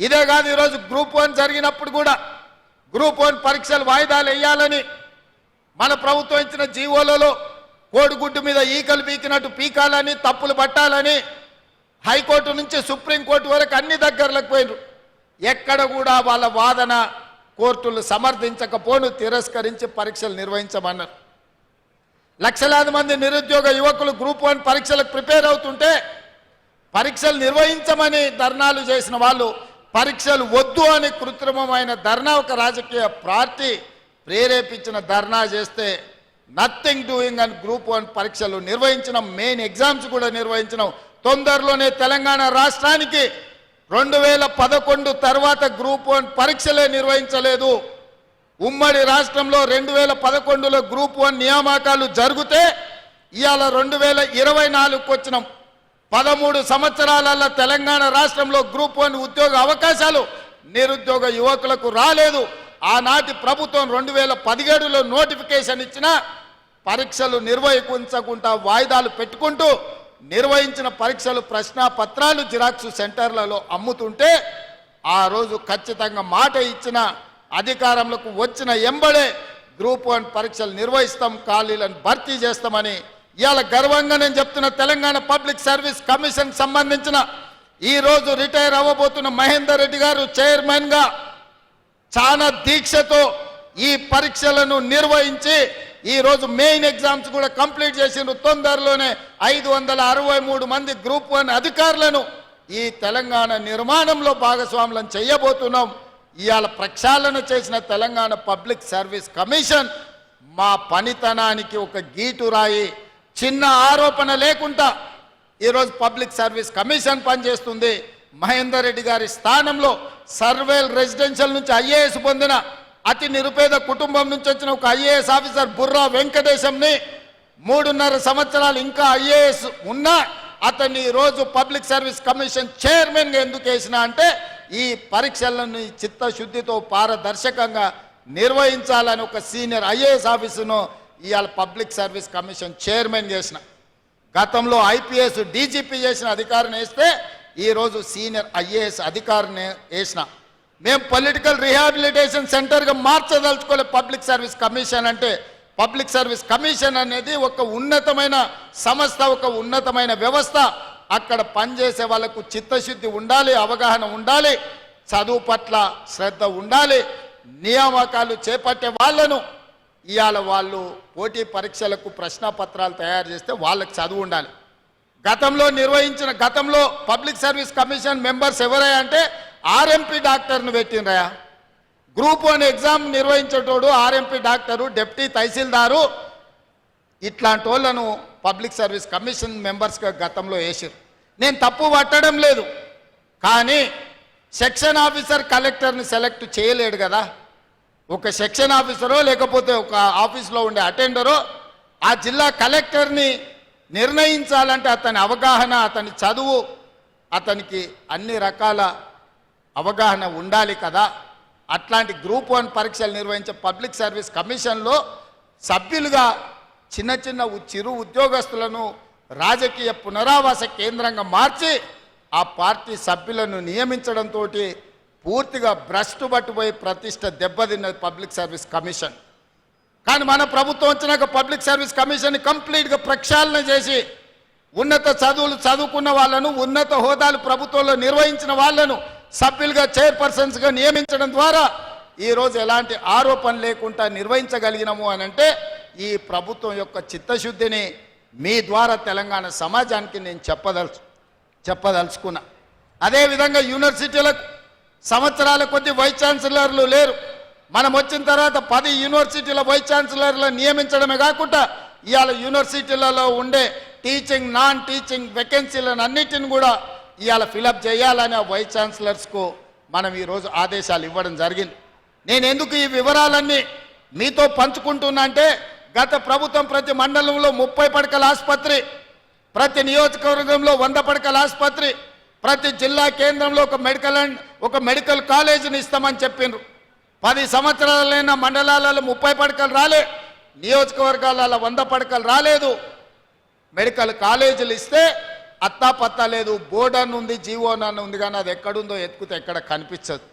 ఇదే కాదు ఈరోజు గ్రూప్ 1 జరిగినప్పుడు కూడా గ్రూప్ 1 పరీక్షలు వాయిదాలు వేయాలని మన ప్రభుత్వం ఇచ్చిన జీవోలలో కోడిగుడ్డు మీద ఈకలు పీకినట్టు పీకాలని తప్పులు పట్టాలని హైకోర్టు నుంచి సుప్రీంకోర్టు వరకు అన్ని దగ్గరలకు పోయినారు. ఎక్కడ కూడా వాళ్ళ వాదన కోర్టులు సమర్థించకపోను తిరస్కరించి పరీక్షలు నిర్వహించమన్నారు. లక్షలాది మంది నిరుద్యోగ యువకులు గ్రూప్ 1 పరీక్షలకు ప్రిపేర్ అవుతుంటే పరీక్షలు నిర్వహించమని ధర్నాలు చేసిన వాళ్ళు పరీక్షలు వద్దు అని కృత్రిమమైన ధర్నా ఒక రాజకీయ పార్టీ ప్రేరేపించిన ధర్నా చేస్తే నథింగ్ డూయింగ్ అని గ్రూప్ 1 పరీక్షలు నిర్వహించిన మెయిన్ ఎగ్జామ్స్ కూడా నిర్వహించిన తొందరలోనే తెలంగాణ రాష్ట్రానికి 2011 తర్వాత గ్రూప్ 1 పరీక్షలే నిర్వహించలేదు. ఉమ్మడి రాష్ట్రంలో 2011లో గ్రూప్ 1 నియామకాలు జరిగితే ఇవాళ 2024కు వచ్చినాం. 13 సంవత్సరాల తెలంగాణ రాష్ట్రంలో గ్రూప్ 1 ఉద్యోగ అవకాశాలు నిరుద్యోగ యువకులకు రాలేదు. ఆనాటి ప్రభుత్వం 2017లో నోటిఫికేషన్ ఇచ్చిన పరీక్షలు నిర్వహించకుండా వాయిదాలు పెట్టుకుంటూ నిర్వహించిన పరీక్షలు ప్రశ్నాపత్రాలు జిరాక్స్ సెంటర్లలో అమ్ముతుంటే ఆ రోజు ఖచ్చితంగా మాట ఇచ్చిన అధికారంలోకి వచ్చిన ఎంబడే గ్రూప్ 1 పరీక్షలు నిర్వహిస్తాం, ఖాళీలను భర్తీ చేస్తామని ఇవాళ గర్వంగా నేను చెప్తున్న తెలంగాణ పబ్లిక్ సర్వీస్ కమిషన్ సంబంధించిన ఈ రోజు రిటైర్ అవ్వబోతున్న మహేందర్ రెడ్డి గారు చైర్మన్గా చాలా దీక్షతో ఈ పరీక్షలను నిర్వహించి ఈ రోజు మెయిన్ ఎగ్జామ్స్ కూడా కంప్లీట్ చేసిండ్రు. తొందరలోనే 563 మంది గ్రూప్ 1 అధికారులను ఈ తెలంగాణ నిర్మాణంలో భాగస్వాములను చేయబోతున్నాం. ఇవాళ ప్రక్షాళన చేసిన తెలంగాణ పబ్లిక్ సర్వీస్ కమిషన్ మా పనితనానికి ఒక గీటు రాయి, చిన్న ఆరోపణ లేకుండా ఈరోజు పబ్లిక్ సర్వీస్ కమిషన్ పనిచేస్తుంది. మహేందర్ రెడ్డి గారి స్థానంలో సర్వేల్ రెసిడెన్షియల్ నుంచి ఐఏఎస్ పొందిన అతి నిరుపేద కుటుంబం నుంచి వచ్చిన ఒక ఐఏఎస్ ఆఫీసర్ బుర్రా వెంకటేశంని 3.5 సంవత్సరాలు ఇంకా ఐఏఎస్ ఉన్నా అతన్ని ఈరోజు పబ్లిక్ సర్వీస్ కమిషన్ చైర్మన్గా ఎందుకు వేసిన అంటే ఈ పరీక్షలను చిత్తశుద్ధితో పారదర్శకంగా నిర్వహించాలని ఒక సీనియర్ ఐఏఎస్ ఆఫీసును ఇవాళ పబ్లిక్ సర్వీస్ కమిషన్ చైర్మన్ చేసిన. గతంలో ఐపీఎస్ డీజీపీ చేసిన అధికారిని వేస్తే ఈరోజు సీనియర్ ఐఏఎస్ అధికారిని వేసిన. మేము పొలిటికల్ రీహాబిలిటేషన్ సెంటర్గా మార్చదలుచుకోలే పబ్లిక్ సర్వీస్ కమిషన్ అంటే. పబ్లిక్ సర్వీస్ కమిషన్ అనేది ఒక ఉన్నతమైన సంస్థ, ఒక ఉన్నతమైన వ్యవస్థ. అక్కడ పనిచేసే వాళ్ళకు చిత్తశుద్ధి ఉండాలి, అవగాహన ఉండాలి, చదువు పట్ల శ్రద్ధ ఉండాలి. నియామకాలు చేపట్టే వాళ్ళను ఇవాళ వాళ్ళు పోటీ పరీక్షలకు ప్రశ్నపత్రాలు తయారు చేస్తే వాళ్ళకి చదువు ఉండాలి. గతంలో పబ్లిక్ సర్వీస్ కమిషన్ మెంబర్స్ ఎవరయ్యా అంటే ఆర్ఎంపీ డాక్టర్ను పెట్టినరయా. గ్రూప్ 1 ఎగ్జామ్ నిర్వహించేటోడు ఆర్ఎంపీ డాక్టరు, డిప్యూటీ తహసీల్దారు, ఇట్లాంటి వాళ్ళను పబ్లిక్ సర్వీస్ కమిషన్ మెంబర్స్గా గతంలో వేసారు. నేను తప్పు పట్టడం లేదు, కానీ సెక్షన్ ఆఫీసర్ కలెక్టర్ని సెలెక్ట్ చేయలేడు కదా. ఒక సెక్షన్ ఆఫీసరో లేకపోతే ఒక ఆఫీస్లో ఉండే అటెండరో ఆ జిల్లా కలెక్టర్ని నిర్ణయించాలంటే అతని అవగాహన, అతని చదువు, అతనికి అన్ని రకాల అవగాహన ఉండాలి కదా. అట్లాంటి గ్రూప్ 1 పరీక్షలు నిర్వహించే పబ్లిక్ సర్వీస్ కమిషన్లో సభ్యులుగా చిన్న చిరు ఉద్యోగస్తులను రాజకీయ పునరావాస కేంద్రంగా మార్చి ఆ పార్టీ సభ్యులను నియమించడంతో పూర్తిగా భ్రష్టు పట్టుపోయి ప్రతిష్ట దెబ్బతిన్నది పబ్లిక్ సర్వీస్ కమిషన్. కానీ మన ప్రభుత్వం వచ్చినాక పబ్లిక్ సర్వీస్ కమిషన్ కంప్లీట్గా ప్రక్షాళన చేసి ఉన్నత చదువులు చదువుకున్న వాళ్ళను, ఉన్నత హోదాలు ప్రభుత్వంలో నిర్వహించిన వాళ్ళను సభ్యులుగా చైర్పర్సన్స్గా నియమించడం ద్వారా ఈరోజు ఎలాంటి ఆరోపణ లేకుండా నిర్వహించగలిగినాము అని అంటే ఈ ప్రభుత్వం యొక్క చిత్తశుద్ధిని మీ ద్వారా తెలంగాణ సమాజానికి నేను చెప్పదలుచుకున్నా. అదేవిధంగా యూనివర్సిటీలకు సంవత్సరాల కొద్ది వైస్ ఛాన్సలర్లు లేరు. మనం వచ్చిన తర్వాత 10 యూనివర్సిటీల వైస్ ఛాన్సలర్లను నియమించడమే కాకుండా ఇవాళ యూనివర్సిటీలలో ఉండే టీచింగ్, నాన్ టీచింగ్ వేకెన్సీలను అన్నిటిని కూడా ఇవాళ ఫిలప్ చేయాలని ఆ వైస్ ఛాన్సలర్స్కు మనం ఈరోజు ఆదేశాలు ఇవ్వడం జరిగింది. నేను ఎందుకు ఈ వివరాలన్నీ మీతో పంచుకుంటున్నా అంటే గత ప్రభుత్వం ప్రతి మండలంలో 30 పడకల ఆసుపత్రి, ప్రతి నియోజకవర్గంలో 100 పడకల ఆసుపత్రి, ప్రతి జిల్లా కేంద్రంలో ఒక మెడికల్ కాలేజీని ఇస్తామని చెప్పిండ్రు. 10 సంవత్సరాలైన మండలాలలో 30 పడకలు రాలే, నియోజకవర్గాలలో 100 పడకలు రాలేదు. మెడికల్ కాలేజీలు ఇస్తే అత్తా పత్తా లేదు. బోర్డు అని ఉంది, జీవో అని ఉంది, కానీ అది ఎక్కడుందో ఎత్తుకుతే ఎక్కడ కనిపించదు.